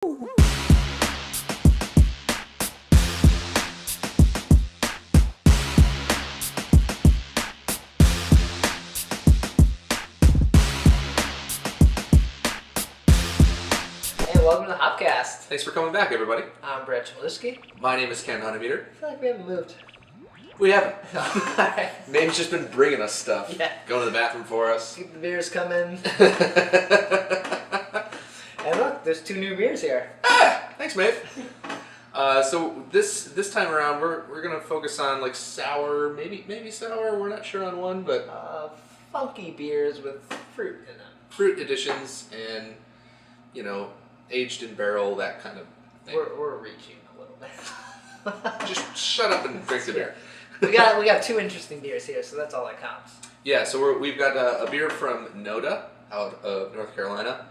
Welcome to the Hopcast. Thanks for coming back, everybody. I'm Chmielewski. My name is Ken Hunnemeder. I feel like we haven't moved. We haven't. Name's just been bringing us stuff. Yeah. Going to the bathroom for us. Keep the beers coming. And look, there's 2 new beers here. Thanks, Maeve. So this time around, we're gonna focus on like sour, maybe sour. We're not sure on one, but Funky beers with fruit in them. Fruit additions and aged in barrel, that kind of thing. We're reaching a little bit. Just shut up and drink the beer. we got 2 interesting beers here, so that's all that counts. Yeah, so we've got a beer from NoDa out of North Carolina,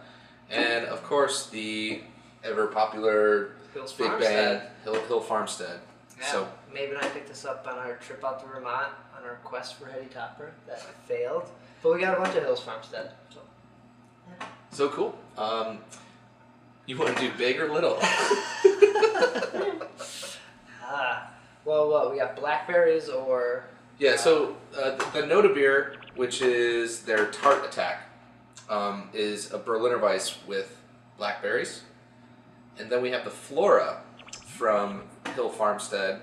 and of course the ever popular Hill big Farmstead. band Hill Farmstead. Yeah, So Maeve and I picked this up on our trip out to Vermont on our quest for Heady Topper that failed, but we got a bunch of Hills Farmstead. so cool. You want to do big or little? Well, we got blackberries or... Yeah, so the NoDa beer, which is their Tart Attack, is a Berliner Weiss with blackberries. And then we have the Flora from Hill Farmstead,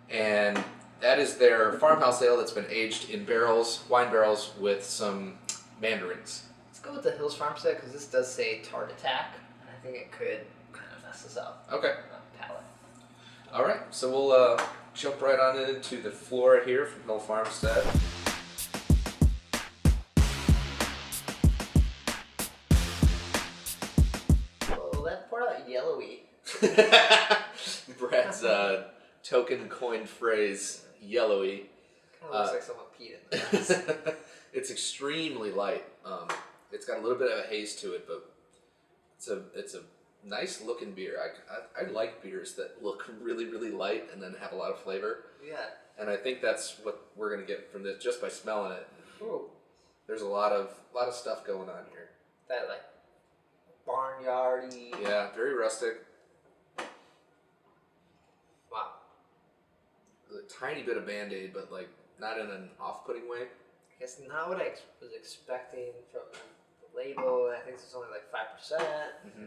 and that is their farmhouse ale that's been aged in barrels, wine barrels, with some mandarins. Let's go with the Hills Farmstead because this does say Tart Attack. And I think it could kind of mess us up. Okay. Palate. All right, so we'll jump right on into the Flora here from Hill Farmstead. Well, that poured out yellowy. Brad's token coined phrase, yellowy. Kind of looks like someone peed in the glass. It's extremely light. It's got a little bit of a haze to it, but it's a nice looking beer. I like beers that look really, really light and then have a lot of flavor. Yeah. And I think that's what we're gonna get from this just by smelling it. Ooh. There's a lot of stuff going on here. That like barnyardy. Yeah, very rustic. Wow. A tiny bit of Band-Aid, but like not in an off-putting way. I guess not what I was expecting from the label. I think it's only like 5%. Mm-hmm.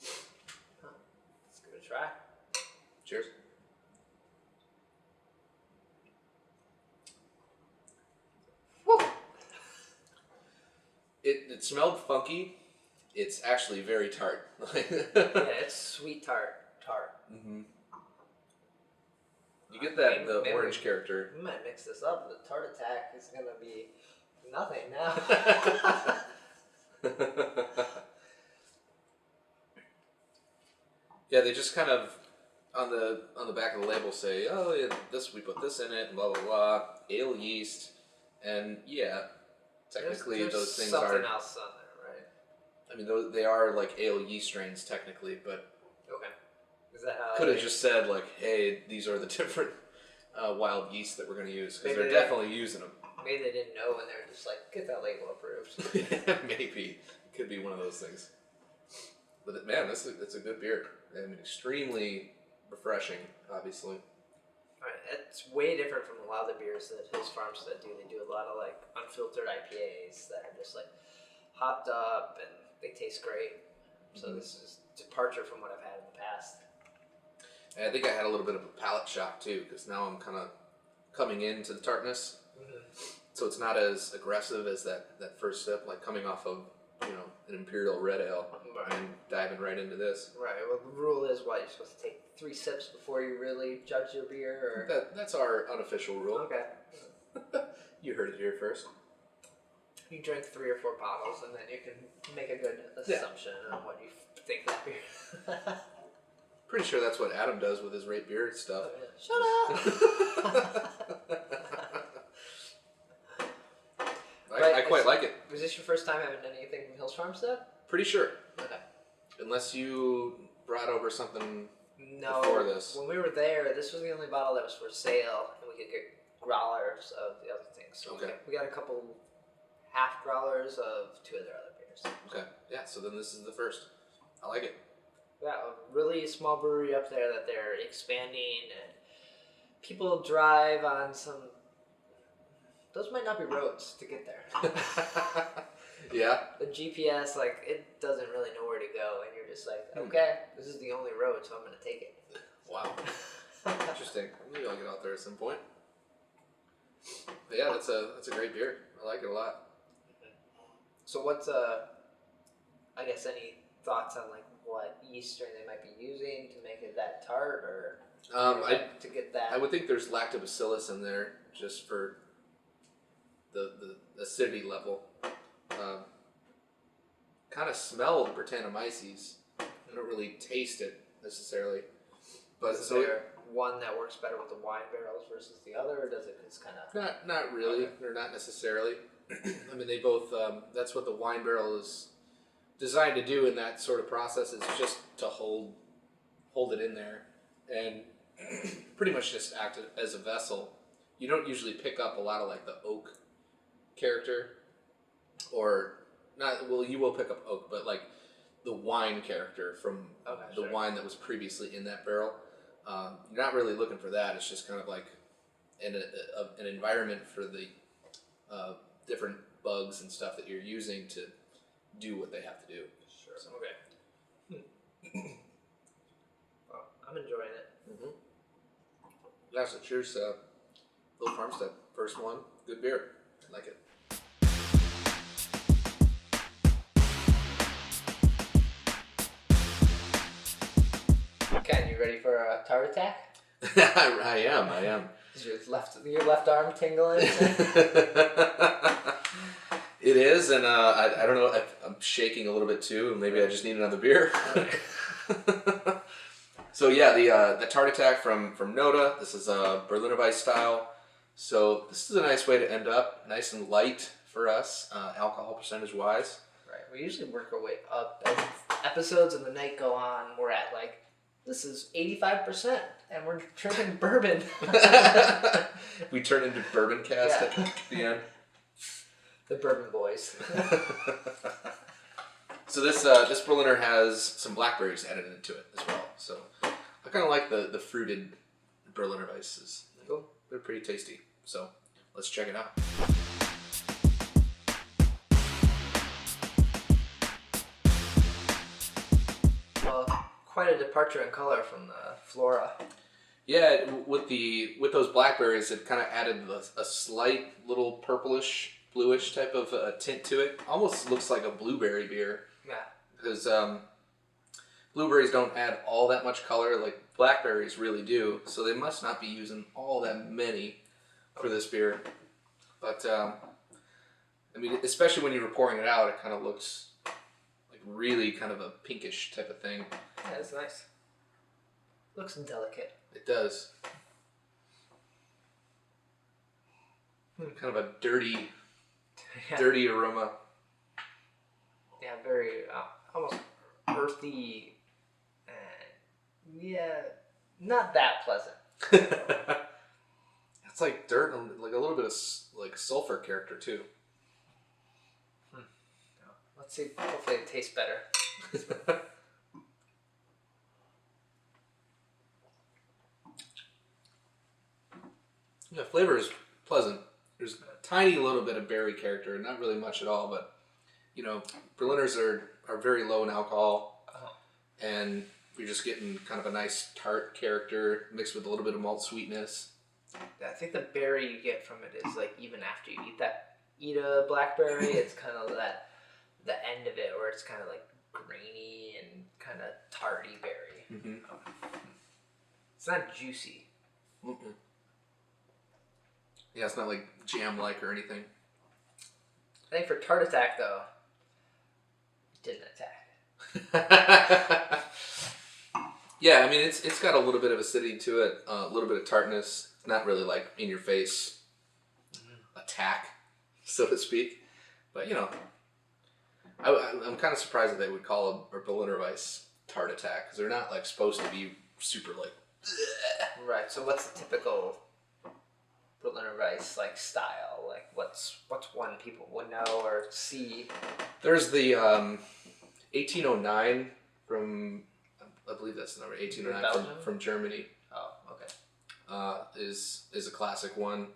Let's give it a try. Cheers. Woo. It smelled funky. It's actually very tart. Yeah, it's sweet tart. Mm-hmm. You get that Maybe orange character. We might mix this up. The Tart Attack is gonna be nothing now. Yeah, they just kind of on the back of the label say, oh, yeah, we put this in it, and blah blah blah, ale yeast, and yeah, technically there's those things something are. else on there, right? I mean, they are like ale yeast strains technically, but Okay. Is that how? could have just said like, hey, these are the different wild yeast that we're going to use, because they're Maybe definitely using them. Maybe they didn't know, and they're just like, get that label approved. Maybe it could be one of those things. But man, it's a good beer. I mean, extremely refreshing, obviously. Alright, it's way different from a lot of the beers that Hills Farmstead do. They do a lot of like unfiltered IPAs that are just like hopped up and they taste great. So this is a departure from what I've had in the past. And I think I had a little bit of a palate shock too, because now I'm kind of coming into the tartness. Mm-hmm. So it's not as aggressive as that first sip, like coming off of an imperial red ale and diving right into this. Right. Well, the rule is what you're supposed to take 3 sips before you really judge your beer, or That's our unofficial rule. okay. You heard it here first. You drink 3 or 4 bottles, and then you can make a good assumption on what you think that beer. Pretty sure that's what Adam does with his rate beer stuff. Shut up. I quite like it. Was this your first time having anything from Hills Farmstead? Pretty sure. Okay. Unless you brought over something No. before this. When we were there, this was the only bottle that was for sale, and we could get growlers of the other things. So Okay. we got a couple half growlers of 2 of their other beers. Okay. Yeah, so then this is the first. I like it. got a really small brewery up there that they're expanding, and people drive on some. Those might not be roads to get there. Yeah. The GPS, like, it doesn't really know where to go, and you're just like, okay, this is the only road, so I'm gonna take it. Wow. Interesting. Maybe I'll get out there at some point. But yeah, that's a great beer. I like it a lot. So what's I guess any thoughts on like what yeast strain they might be using to make it that tart, or to get that? I would think there's lactobacillus in there just for the acidity level. Kind of smell the Brettanomyces. I don't really taste it necessarily. But is there one that works better with the wine barrels versus the other, or does it just kind of? Not really. Okay. They're not necessarily. I mean, they both. That's what the wine barrel is designed to do in that sort of process. Is just to hold it in there and pretty much just act as a vessel. You don't usually pick up a lot of like the oak character, or not. Well, you will pick up oak, but like the wine character from the wine that was previously in that barrel. You're not really looking for that. It's just kind of like an environment for the different bugs and stuff that you're using to do what they have to do. Sure. So, okay. Well, I'm enjoying it. Mm-hmm. Yeah, so cheers, Hill Farmstead. First one, good beer. I like it. Ken, you ready for a tart attack? I am. Is your left arm tingling? It is, and I don't know if I'm shaking a little bit too, and maybe I just need another beer. So yeah, the Tart Attack from NoDa. This is a Berliner Weiss style. So this is a nice way to end up, nice and light for us, alcohol percentage wise. Right. We usually work our way up as episodes of the night go on. We're at like, this is 85%, and we're drinking bourbon. We turn into bourbon cast at the end. The Bourbon Boys. So this Berliner has some blackberries added into it as well. So I kind of like the fruited Berliner Weisses. Cool. They're pretty tasty. So let's check it out. Well, quite a departure in color from the Flora. Yeah, with those blackberries, it kind of added a slight little purplish, bluish type of tint to it. Almost looks like a blueberry beer. Yeah. Because blueberries don't add all that much color like blackberries really do, so they must not be using all that many for this beer. But I mean, especially when you were pouring it out, it kind of looks like really kind of a pinkish type of thing. Yeah, it's nice. Looks delicate. It does. Kind of a dirty aroma. Yeah, very almost earthy. Yeah, not that pleasant. It's like dirt and like a little bit of like sulfur character too. Let's see. Hopefully it tastes better. Yeah, flavor is pleasant. There's a tiny little bit of berry character, not really much at all, but you know, Berliners are very low in alcohol, and you're just getting kind of a nice tart character mixed with a little bit of malt sweetness. I think the berry you get from it is like even after you eat a blackberry, it's kind of the end of it where it's kind of like grainy and kind of tarty berry. Mm-hmm. It's not juicy. Mm-mm. Yeah, it's not like jam-like or anything. I think for Tart Attack though, it didn't attack. Yeah, I mean it's got a little bit of acidity to it, a little bit of tartness. It's not really like in your face attack, so to speak. But you know, I'm kind of surprised that they would call a Berliner Weiss Tart Attack because they're not like supposed to be super like. Bleh. Right. So what's the typical Berliner Weiss like style? Like what's one people would know or see? There's the 1809 from I believe that's the number 1809 Belgium? from Germany. Oh, okay. Is a classic one.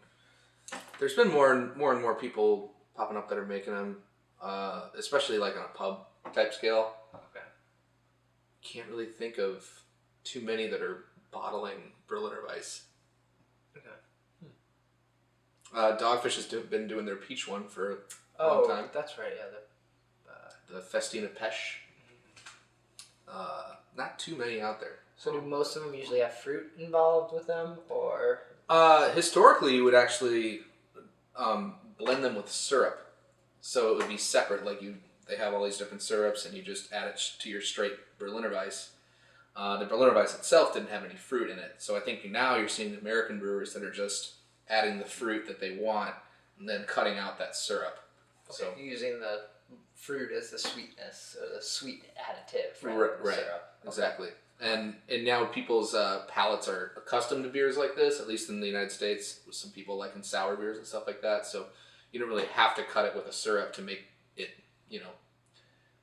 There's been more and more people popping up that are making them, especially like on a pub type scale. Okay. Can't really think of too many that are bottling Berliner Weiss. Okay. Dogfish has been doing their peach one for a long time. That's right. Yeah. The Festina Peche. Not too many out there. So do most of them usually have fruit involved with them, or? Historically, you would actually blend them with syrup, so it would be separate. Like they have all these different syrups, and you just add it to your straight Berliner Weiss. The Berliner Weiss itself didn't have any fruit in it, so I think now you're seeing American brewers that are just adding the fruit that they want and then cutting out that syrup. Okay, So using the fruit as the sweetness or the sweet additive, right, syrup. Exactly. And now people's palates are accustomed to beers like this, at least in the United States. With some people liking sour beers and stuff like that, so you don't really have to cut it with a syrup to make it,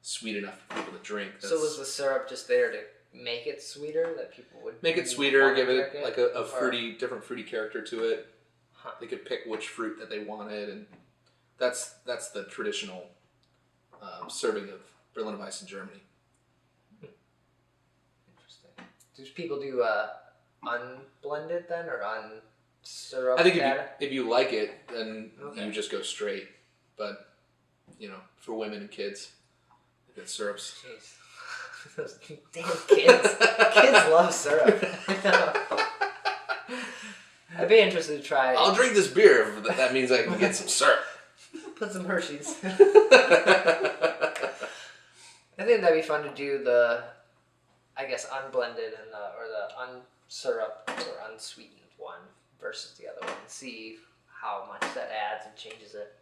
sweet enough for people to drink. So was the syrup just there to make it sweeter, that people would Make it sweeter, give it drink like a different fruity character to it. Huh. They could pick which fruit that they wanted, and that's the traditional serving of Berliner Weiss in Germany. Interesting. Do people do unblended then, or unsyrup? I think if you like it, then Okay. you just go straight. But for women and kids, if it's syrups. Jeez. Those damn kids. Kids love syrup. I'd be interested to try. I'll drink this beer if that means I can get some syrup. Put some Hershey's. I think that'd be fun to do the, unblended and the unsyrup or unsweetened one versus the other one, and see how much that adds and changes it.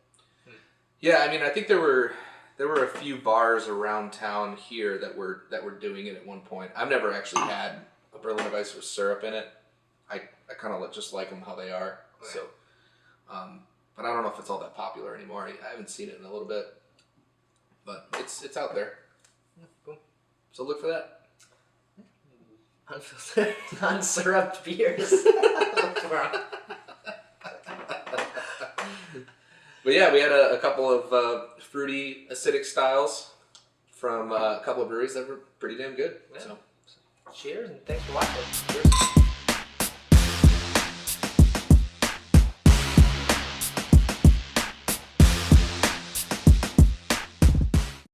Yeah, I mean, I think there were a few bars around town here that were doing it at one point. I've never actually had a Berliner Weiss with syrup in it. I kind of just like them how they are. Okay. So, but I don't know if it's all that popular anymore. I haven't seen it in a little bit, but it's out there. Cool. So look for that. Unfiltered, unsyruped beers. But yeah, we had a couple of fruity, acidic styles from a couple of breweries that were pretty damn good. Yeah. So, Cheers, and thanks for watching. cheers.